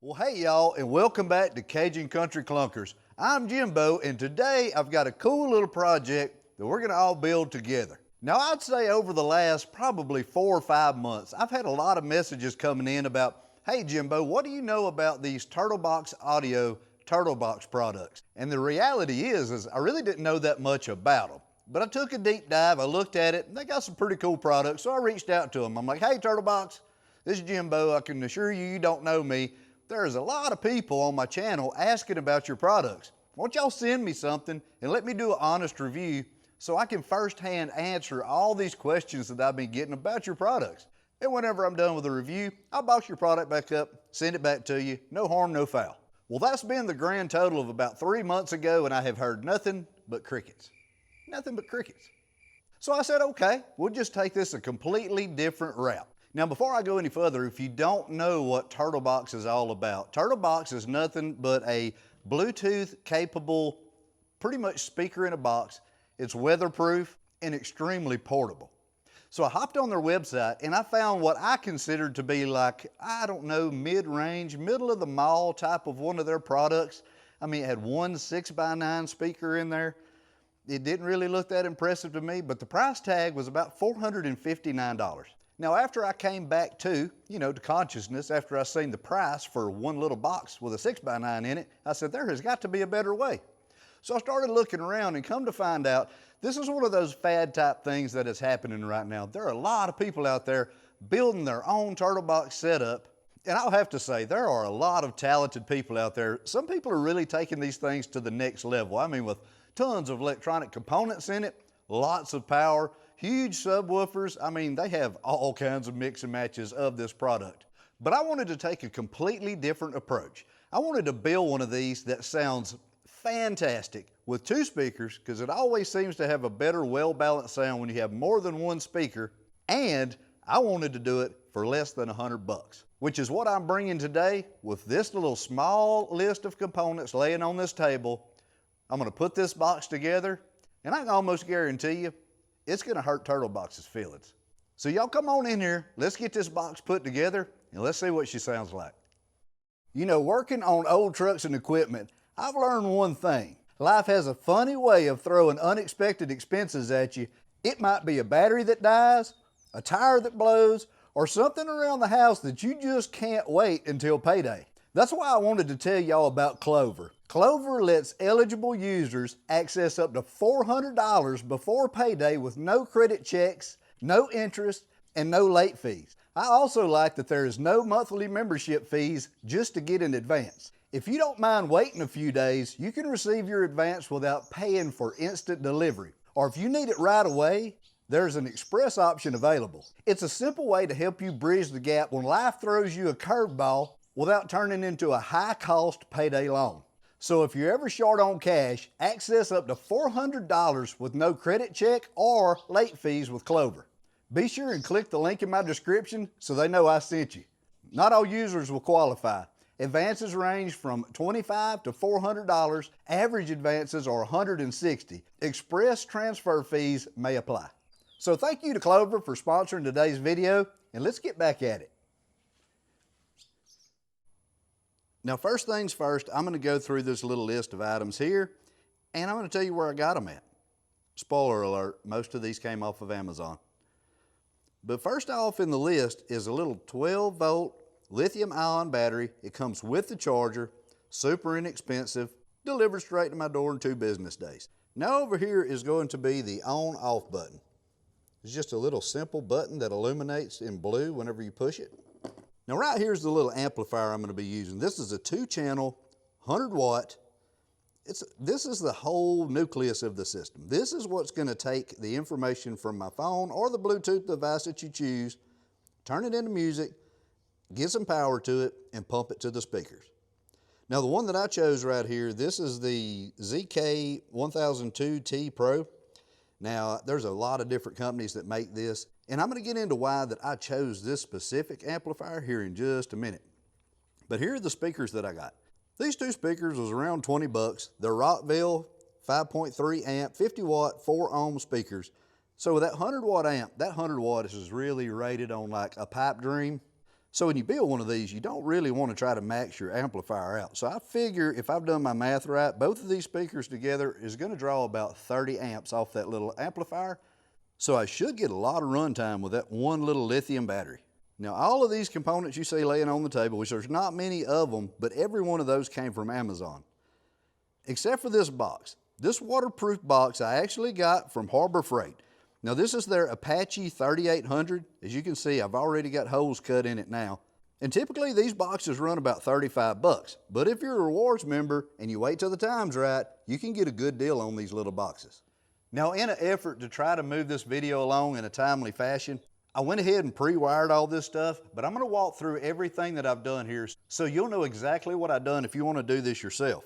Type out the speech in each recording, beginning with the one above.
Well, hey y'all, and welcome back to Cajun Country Clunkers. I'm Jimbo, and today I've got a cool little project that we're gonna all build together. Now, I'd say over the last probably 4 or 5 months, I've had a lot of messages coming in about, hey Jimbo, what do you know about these Turtlebox Audio Turtlebox products? And the reality is I really didn't know that much about them. But I took a deep dive, I looked at it, and they got some pretty cool products, so I reached out to them. I'm like, hey Turtlebox, this is Jimbo, I can assure you, you don't know me. There's a lot of people on my channel asking about your products. Won't y'all send me something and let me do an honest review so I can firsthand answer all these questions that I've been getting about your products. And whenever I'm done with the review, I'll box your product back up, send it back to you, no harm, no foul. Well, that's been the grand total of about 3 months ago, and I have heard nothing but crickets. Nothing but crickets. So I said, okay, we'll just take this a completely different route. Now, before I go any further, if you don't know what Turtlebox is all about, Turtlebox is nothing but a Bluetooth capable, pretty much speaker in a box. It's weatherproof and extremely portable. So I hopped on their website and I found what I considered to be like, I don't know, mid-range, middle of the mall type of one of their products. I mean, it had one 6x9 speaker in there. It didn't really look that impressive to me, but the price tag was about $459. Now, after I came back to consciousness, after I seen the price for one little box with a 6x9 in it, I said, there has got to be a better way. So I started looking around and come to find out, this is one of those fad type things that is happening right now. There are a lot of people out there building their own Turtlebox setup. And I'll have to say, there are a lot of talented people out there. Some people are really taking these things to the next level. I mean, with tons of electronic components in it, lots of power, huge subwoofers. I mean, they have all kinds of mix and matches of this product. But I wanted to take a completely different approach. I wanted to build one of these that sounds fantastic with 2 speakers, because it always seems to have a better, well-balanced sound when you have more than one speaker. And I wanted to do it for less than $100, which is what I'm bringing today with this little small list of components laying on this table. I'm gonna put this box together, and I can almost guarantee you, it's gonna hurt Turtlebox's feelings. So y'all come on in here, let's get this box put together, and let's see what she sounds like. You know, working on old trucks and equipment, I've learned one thing. Life has a funny way of throwing unexpected expenses at you. It might be a battery that dies, a tire that blows, or something around the house that you just can't wait until payday. That's why I wanted to tell y'all about Clover. Clover lets eligible users access up to $400 before payday with no credit checks, no interest, and no late fees. I also like that there is no monthly membership fees just to get in advance. If you don't mind waiting a few days, you can receive your advance without paying for instant delivery. Or if you need it right away, there's an express option available. It's a simple way to help you bridge the gap when life throws you a curveball without turning into a high-cost payday loan. So if you're ever short on cash, access up to $400 with no credit check or late fees with Clover. Be sure and click the link in my description so they know I sent you. Not all users will qualify. Advances range from $25 to $400. Average advances are $160. Express transfer fees may apply. So thank you to Clover for sponsoring today's video, and let's get back at it. Now, first things first, I'm going to go through this little list of items here, and I'm going to tell you where I got them at. Spoiler alert, most of these came off of Amazon. But first off in the list is a little 12-volt lithium-ion battery. It comes with the charger, super inexpensive, delivered straight to my door in 2 business days. Now over here is going to be the on-off button. It's just a little simple button that illuminates in blue whenever you push it. Now right here's the little amplifier I'm going to be using. This is a 2-channel, 100-watt. This is the whole nucleus of the system. This is what's going to take the information from my phone or the Bluetooth device that you choose, turn it into music, get some power to it, and pump it to the speakers. Now the one that I chose right here, this is the ZK1002T Pro. Now there's a lot of different companies that make this, and I'm going to get into why that I chose this specific amplifier here in just a minute. But here are the speakers that I got. These 2 speakers was around 20 bucks. They're Rockville 5.3 amp, 50 watt, 4 ohm speakers. So with that 100 watt amp, that 100 watt is really rated on like a pipe dream. So when you build one of these, you don't really want to try to max your amplifier out. So I figure if I've done my math right, both of these speakers together is going to draw about 30 amps off that little amplifier. So I should get a lot of runtime with that one little lithium battery. Now all of these components you see laying on the table, which there's not many of them, but every one of those came from Amazon. Except for this box. This waterproof box I actually got from Harbor Freight. Now this is their Apache 3800. As you can see, I've already got holes cut in it now. And typically these boxes run about 35 bucks. But if you're a rewards member and you wait till the time's right, you can get a good deal on these little boxes. Now in an effort to try to move this video along in a timely fashion, I went ahead and pre-wired all this stuff, but I'm gonna walk through everything that I've done here so you'll know exactly what I've done if you wanna do this yourself.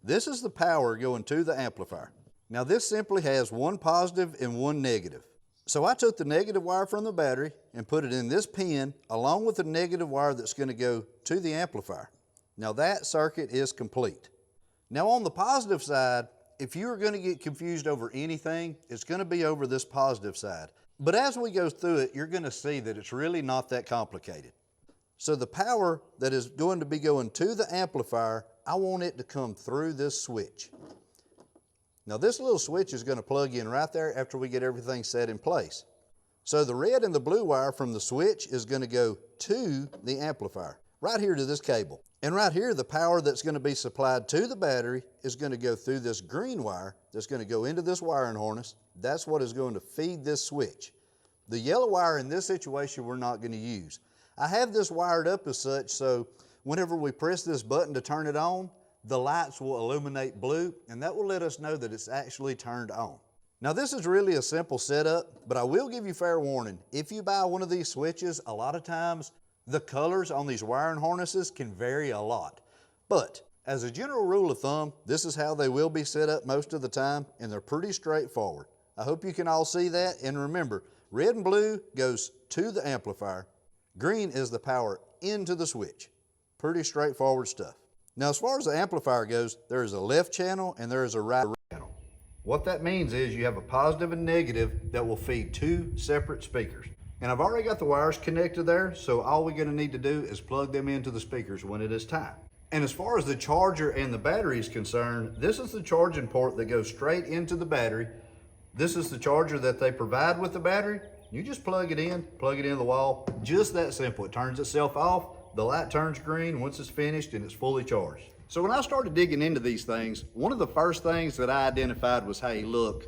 This is the power going to the amplifier. Now this simply has one positive and one negative. So I took the negative wire from the battery and put it in this pin along with the negative wire that's going to go to the amplifier. Now that circuit is complete. Now on the positive side, if you're going to get confused over anything, it's going to be over this positive side. But as we go through it, you're going to see that it's really not that complicated. So the power that is going to be going to the amplifier, I want it to come through this switch. Now this little switch is going to plug in right there after we get everything set in place. So the red and the blue wire from the switch is going to go to the amplifier, right here to this cable. And right here, the power that's going to be supplied to the battery is going to go through this green wire that's going to go into this wiring harness. That's what is going to feed this switch. The yellow wire in this situation we're not going to use. I have this wired up as such so whenever we press this button to turn it on, the lights will illuminate blue, and that will let us know that it's actually turned on. Now this is really a simple setup, but I will give you fair warning. If you buy one of these switches, a lot of times the colors on these wiring harnesses can vary a lot. But as a general rule of thumb, this is how they will be set up most of the time, and they're pretty straightforward. I hope you can all see that, and remember, red and blue goes to the amplifier. Green is the power into the switch. Pretty straightforward stuff. Now as far as the amplifier goes, there is a left channel and there is a right channel. What that means is you have a positive and negative that will feed two separate speakers. And I've already got the wires connected there, so all we're going to need to do is plug them into the speakers when it is time. And as far as the charger and the battery is concerned, this is the charging port that goes straight into the battery. This is the charger that they provide with the battery. You just plug it in the wall, just that simple. It turns itself off. The light turns green once it's finished and it's fully charged. So when I started digging into these things, one of the first things that I identified was, hey, look,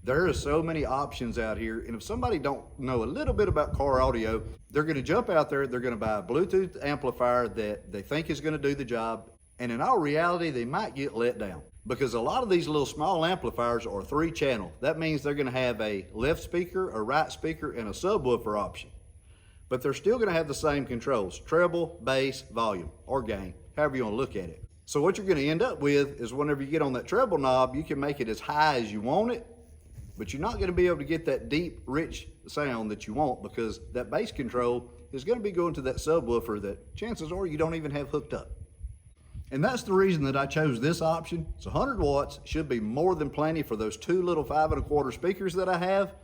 there are so many options out here. And if somebody don't know a little bit about car audio, they're gonna jump out there, they're gonna buy a Bluetooth amplifier that they think is gonna do the job. And in all reality, they might get let down because a lot of these little small amplifiers are 3-channel. That means they're gonna have a left speaker, a right speaker, and a subwoofer option. But they're still gonna have the same controls, treble, bass, volume, or gain, however you wanna look at it. So what you're gonna end up with is whenever you get on that treble knob, you can make it as high as you want it, but you're not gonna be able to get that deep, rich sound that you want because that bass control is gonna be going to that subwoofer that chances are you don't even have hooked up. And that's the reason that I chose this option. It's 100 watts, should be more than plenty for those two little 5 1/4 speakers that I have.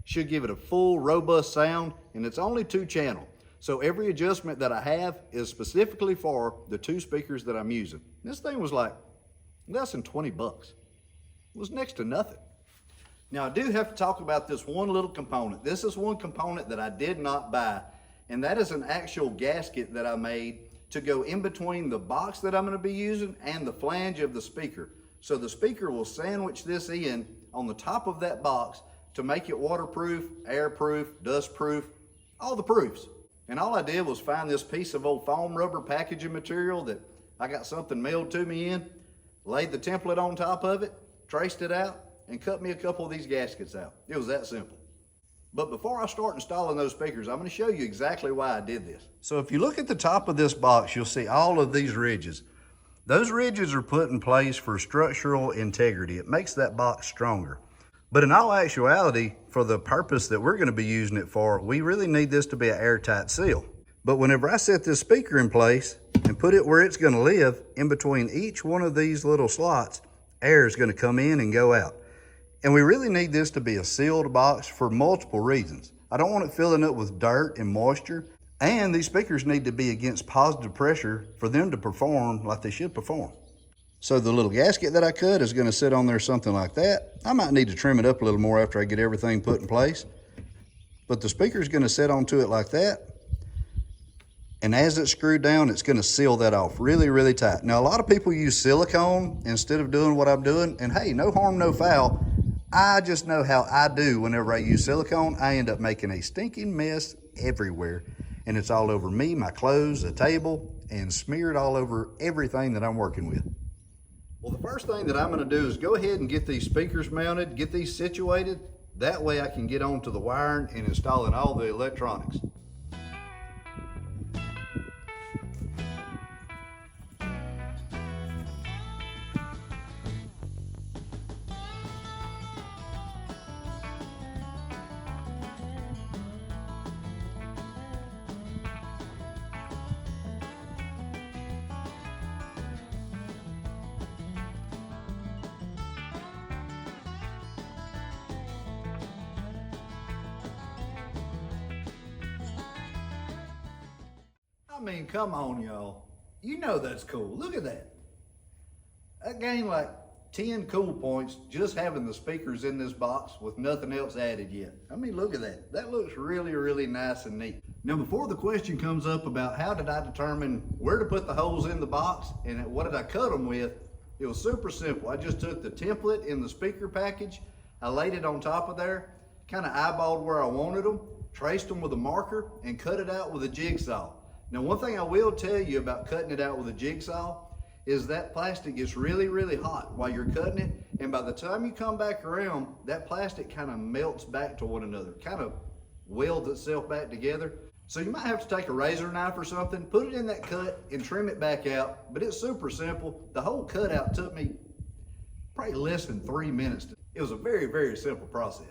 Should give it a full, robust sound, and it's only 2-channel. So every adjustment that I have is specifically for the 2 speakers that I'm using. This thing was like less than 20 bucks. It was next to nothing. Now I do have to talk about this one little component. This is one component that I did not buy, and that is an actual gasket that I made to go in between the box that I'm gonna be using and the flange of the speaker. So the speaker will sandwich this in on the top of that box to make it waterproof, airproof, dustproof, all the proofs. And all I did was find this piece of old foam rubber packaging material that I got something mailed to me in, laid the template on top of it, traced it out, and cut me a couple of these gaskets out. It was that simple. But before I start installing those speakers, I'm gonna show you exactly why I did this. So if you look at the top of this box, you'll see all of these ridges. Those ridges are put in place for structural integrity. It makes that box stronger. But in all actuality, for the purpose that we're gonna be using it for, we really need this to be an airtight seal. But whenever I set this speaker in place and put it where it's gonna live, in between each one of these little slots, air is gonna come in and go out. And we really need this to be a sealed box for multiple reasons. I don't want it filling up with dirt and moisture. And these speakers need to be against positive pressure for them to perform like they should perform. So the little gasket that I cut is going to sit on there something like that. I might need to trim it up a little more after I get everything put in place. But the speaker is going to sit onto it like that. And as it's screwed down, it's going to seal that off really, really tight. Now, a lot of people use silicone instead of doing what I'm doing. And hey, no harm, no foul. I just know how I do whenever I use silicone. I end up making a stinking mess everywhere. And it's all over me, my clothes, the table, and smeared all over everything that I'm working with. Well, the first thing that I'm going to do is go ahead and get these speakers mounted, get these situated. That way I can get onto the wiring and installing all the electronics. I mean, come on, y'all. You know that's cool. Look at that. That gained like 10 cool points just having the speakers in this box with nothing else added yet. I mean, look at that. That looks really, really nice and neat. Now, before the question comes up about how did I determine where to put the holes in the box and what did I cut them with, it was super simple. I just took the template in the speaker package, I laid it on top of there, kind of eyeballed where I wanted them, traced them with a marker, and cut it out with a jigsaw. Now, one thing I will tell you about cutting it out with a jigsaw is that plastic gets really, really hot while you're cutting it. And by the time you come back around, that plastic kind of melts back to one another, kind of welds itself back together. So you might have to take a razor knife or something, put it in that cut and trim it back out. But it's super simple. The whole cutout took me probably less than 3 minutes. It was a very, very simple process.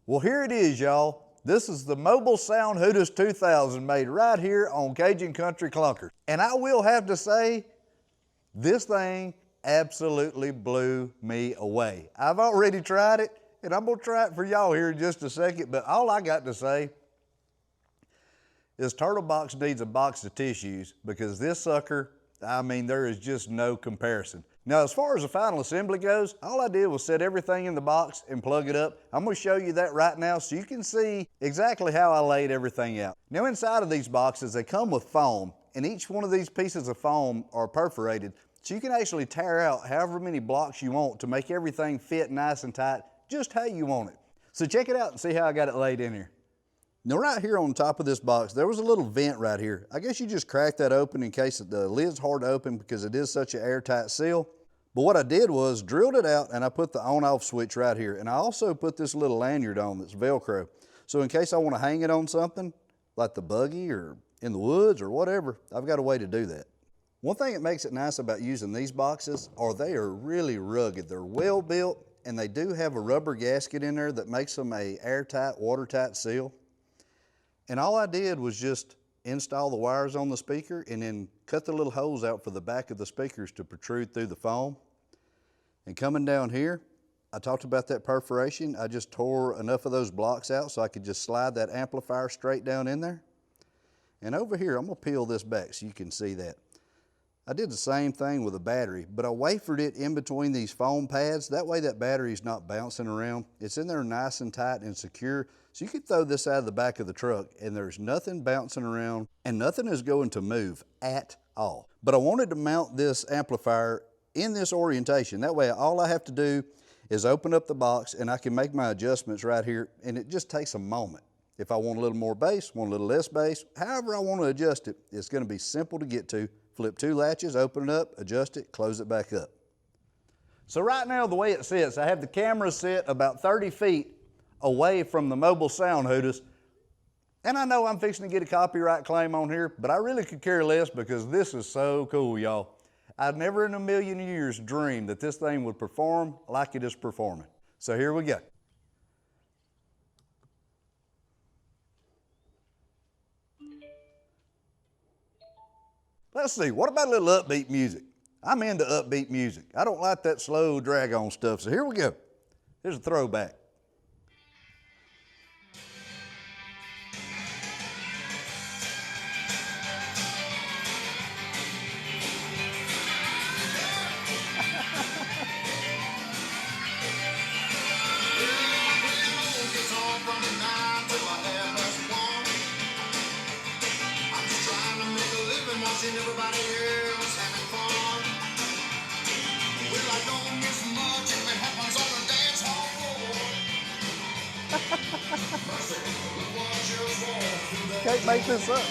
Well, here it is, y'all. This is the Mobile Sound Hooters 2000 made right here on Cajun Country Clunkers. And I will have to say, this thing absolutely blew me away. I've already tried it, and I'm gonna try it for y'all here in just a second, but all I got to say is Turtle Box needs a box of tissues because this sucker, I mean, there is just no comparison. Now, as far as the final assembly goes, all I did was set everything in the box and plug it up. I'm gonna show you that right now so you can see exactly how I laid everything out. Now, inside of these boxes, they come with foam, and each one of these pieces of foam are perforated, so you can actually tear out however many blocks you want to make everything fit nice and tight, just how you want it. So check it out and see how I got it laid in here. Now, right here on top of this box, there was a little vent right here. I guess you just crack that open in case the lid's hard to open because it is such an airtight seal. But what I did was drilled it out and I put the on-off switch right here. And I also put this little lanyard on that's Velcro. So in case I want to hang it on something, like the buggy or in the woods or whatever, I've got a way to do that. One thing that makes it nice about using these boxes are they are really rugged. They're well built and they do have a rubber gasket in there that makes them a airtight, watertight seal. And all I did was just install the wires on the speaker and then cut the little holes out for the back of the speakers to protrude through the foam. And coming down here, I talked about that perforation. I just tore enough of those blocks out so I could just slide that amplifier straight down in there. And over here, I'm gonna peel this back so you can see that. I did the same thing with a battery, but I wafered it in between these foam pads. That way that battery's not bouncing around. It's in there nice and tight and secure. So you could throw this out of the back of the truck and there's nothing bouncing around and nothing is going to move at all. But I wanted to mount this amplifier in this orientation. That way all I have to do is open up the box and I can make my adjustments right here, and it just takes a moment. If I want a little more bass, want a little less bass, however I want to adjust it, it's going to be simple to get to. Flip two latches, open it up, adjust it, close it back up. So right now the way it sits, I have the camera set about 30 feet away from the Mobile Sound Hooters. And I know I'm fixing to get a copyright claim on here, but I really could care less because this is so cool, y'all. I'd never in a million years dreamed that this thing would perform like it is performing. So here we go. Let's see, what about a little upbeat music? I'm into upbeat music. I don't like that slow drag-on stuff, so here we go. Here's a throwback. can't make this up.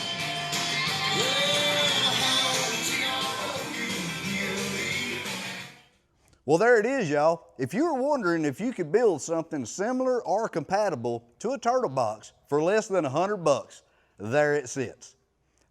Well, there it is, y'all. If you were wondering if you could build something similar or compatible to a turtle box for less than $100, there it sits.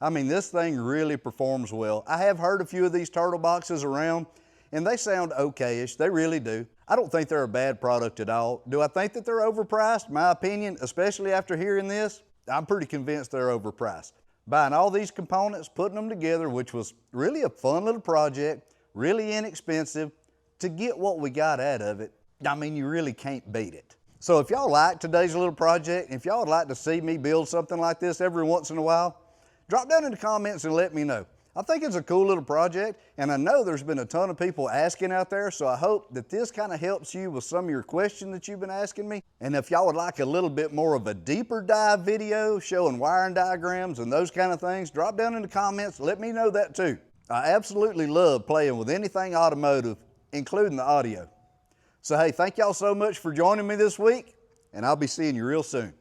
I mean, this thing really performs well. I have heard a few of these turtle boxes around, and they sound okay-ish. They really do. I don't think they're a bad product at all. Do I think that they're overpriced? My opinion, especially after hearing this, I'm pretty convinced they're overpriced. Buying all these components, putting them together, which was really a fun little project, really inexpensive, to get what we got out of it, I mean, you really can't beat it. So if y'all like today's little project, if y'all would like to see me build something like this every once in a while, drop down in the comments and let me know. I think it's a cool little project, and I know there's been a ton of people asking out there, so I hope that this kind of helps you with some of your questions that you've been asking me. And if y'all would like a little bit more of a deeper dive video showing wiring diagrams and those kind of things, drop down in the comments, let me know that too. I absolutely love playing with anything automotive, including the audio. So hey, thank y'all so much for joining me this week, and I'll be seeing you real soon.